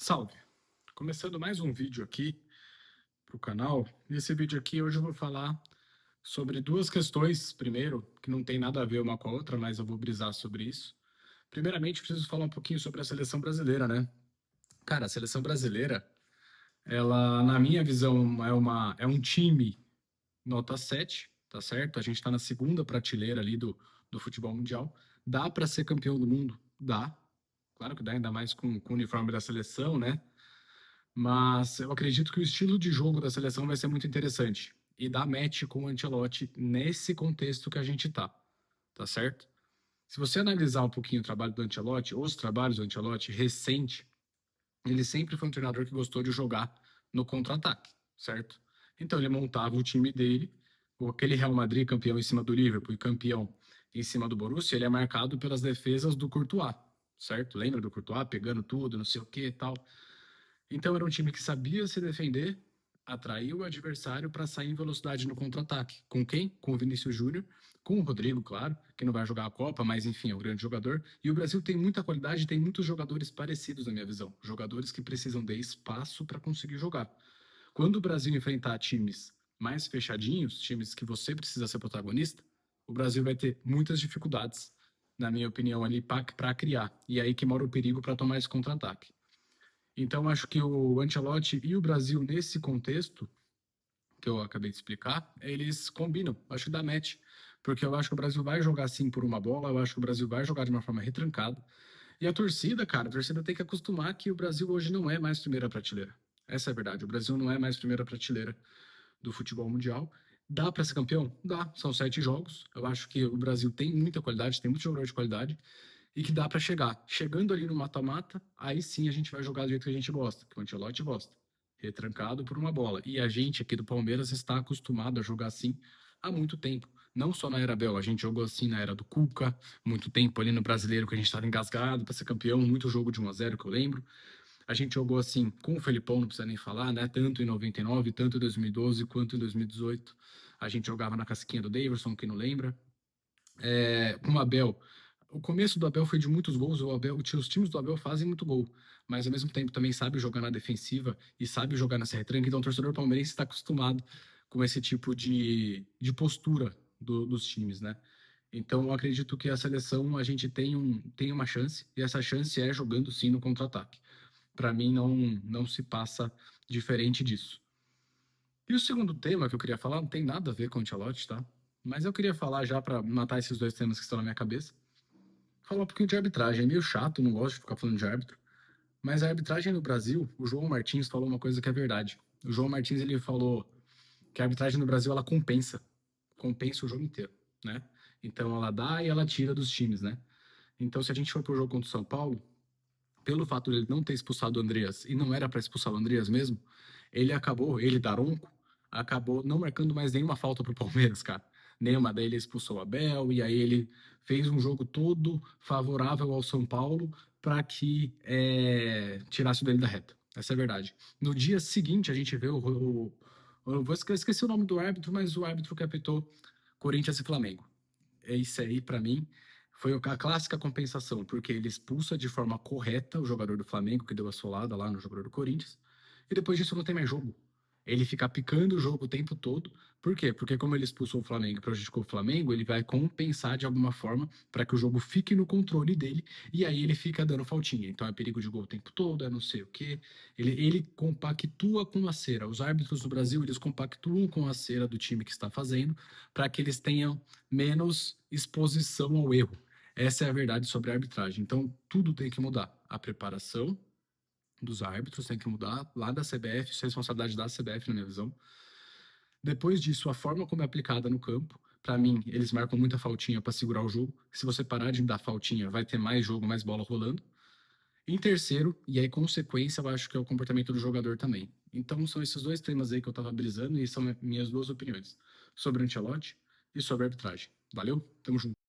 Salve! Começando mais um vídeo aqui para o canal. Nesse vídeo aqui hoje eu vou falar sobre duas questões. Primeiro, que não tem nada a ver uma com a outra, mas eu vou brisar sobre isso. Primeiramente, preciso falar um pouquinho sobre a seleção brasileira, né? Cara, a seleção brasileira, ela, na minha visão, é um time nota 7, tá certo? A gente está na segunda prateleira ali do futebol mundial. Dá para ser campeão do mundo? Dá. Claro que dá, ainda mais com o uniforme da seleção, né? Mas eu acredito que o estilo de jogo da seleção vai ser muito interessante e dá match com o Ancelotti nesse contexto que a gente tá certo? Se você analisar um pouquinho o trabalho do Ancelotti, os trabalhos do Ancelotti recente, ele sempre foi um treinador que gostou de jogar no contra-ataque, certo? Então ele montava o time dele, aquele Real Madrid campeão em cima do Liverpool e campeão em cima do Borussia, ele é marcado pelas defesas do Courtois, certo? Lembra do Courtois pegando tudo, não sei o que e tal. Então era um time que sabia se defender, atrair o adversário para sair em velocidade no contra-ataque. Com quem? Com o Vinícius Júnior, com o Rodrigo, claro, que não vai jogar a Copa, mas enfim, é um grande jogador. E o Brasil tem muita qualidade, tem muitos jogadores parecidos na minha visão. Jogadores que precisam de espaço para conseguir jogar. Quando o Brasil enfrentar times mais fechadinhos, times que você precisa ser protagonista, o Brasil vai ter muitas dificuldades, na minha opinião, ali para criar. E é aí que mora o perigo para tomar esse contra-ataque. Então, acho que o Ancelotti e o Brasil, nesse contexto que eu acabei de explicar, eles combinam. Acho que dá match. Porque eu acho que o Brasil vai jogar sim por uma bola, eu acho que o Brasil vai jogar de uma forma retrancada. E a torcida, cara, a torcida tem que acostumar que o Brasil hoje não é mais primeira prateleira. Essa é a verdade. O Brasil não é mais primeira prateleira do futebol mundial. Dá para ser campeão? Dá. São 7 jogos. Eu acho que o Brasil tem muita qualidade, tem muito jogador de qualidade e que dá para chegar. Chegando ali no mata-mata, aí sim a gente vai jogar do jeito que a gente gosta, que o Ancelotti gosta. Retrancado por uma bola. E a gente aqui do Palmeiras está acostumado a jogar assim há muito tempo. Não só na era Bel, a gente jogou assim na era do Cuca, muito tempo ali no Brasileiro que a gente estava engasgado para ser campeão, muito jogo de 1-0 que eu lembro. A gente jogou assim com o Felipão, não precisa nem falar, né? Tanto em 99, tanto em 2012 quanto em 2018. A gente jogava na casquinha do Daverson, quem não lembra. Com o Abel, o começo do Abel foi de muitos gols. Os times do Abel fazem muito gol, mas ao mesmo tempo também sabe jogar na defensiva e sabe jogar nessa retranca. Então o torcedor palmeirense está acostumado com esse tipo de postura dos times, né? Então eu acredito que a seleção a gente tem uma chance e essa chance é jogando sim no contra-ataque. Para mim não se passa diferente disso. E o segundo tema que eu queria falar não tem nada a ver com o Ancelotti, tá? Mas eu queria falar já para matar esses dois temas que estão na minha cabeça. Falar um pouquinho de arbitragem. É meio chato, não gosto de ficar falando de árbitro. Mas a arbitragem no Brasil, o João Martins falou uma coisa que é verdade. O João Martins ele falou que a arbitragem no Brasil ela compensa o jogo inteiro, né? Então ela dá e ela tira dos times, né? Então se a gente for pro jogo contra o São Paulo, pelo fato de ele não ter expulsado o Andreas e não era para expulsar o Andreas mesmo, ele Daronco, acabou não marcando mais nenhuma falta pro Palmeiras, cara. Nenhuma. Daí ele expulsou o Abel e aí ele fez um jogo todo favorável ao São Paulo para que tirasse o dele da reta. Essa é a verdade. No dia seguinte, a gente vê esqueci o nome do árbitro, mas o árbitro que apitou Corinthians e Flamengo. É isso aí, para mim, foi a clássica compensação, porque ele expulsa de forma correta o jogador do Flamengo, que deu a solada lá no jogador do Corinthians, e depois disso não tem mais jogo. Ele fica picando o jogo o tempo todo. Por quê? Porque como ele expulsou o Flamengo e prejudicou o Flamengo, ele vai compensar de alguma forma para que o jogo fique no controle dele, e aí ele fica dando faltinha. Então é perigo de gol o tempo todo, é não sei o quê. Ele compactua com a cera. Os árbitros do Brasil, eles compactuam com a cera do time que está fazendo, para que eles tenham menos exposição ao erro. Essa é a verdade sobre a arbitragem. Então, tudo tem que mudar. A preparação dos árbitros tem que mudar lá da CBF, isso é responsabilidade da CBF, na minha visão. Depois disso, a forma como é aplicada no campo, para mim, eles marcam muita faltinha para segurar o jogo. Se você parar de dar faltinha, vai ter mais jogo, mais bola rolando. Em terceiro, e aí consequência, eu acho que é o comportamento do jogador também. Então são esses dois temas aí que eu tava brisando e são minhas duas opiniões sobre o Ancelotti e sobre a arbitragem. Valeu? Tamo junto.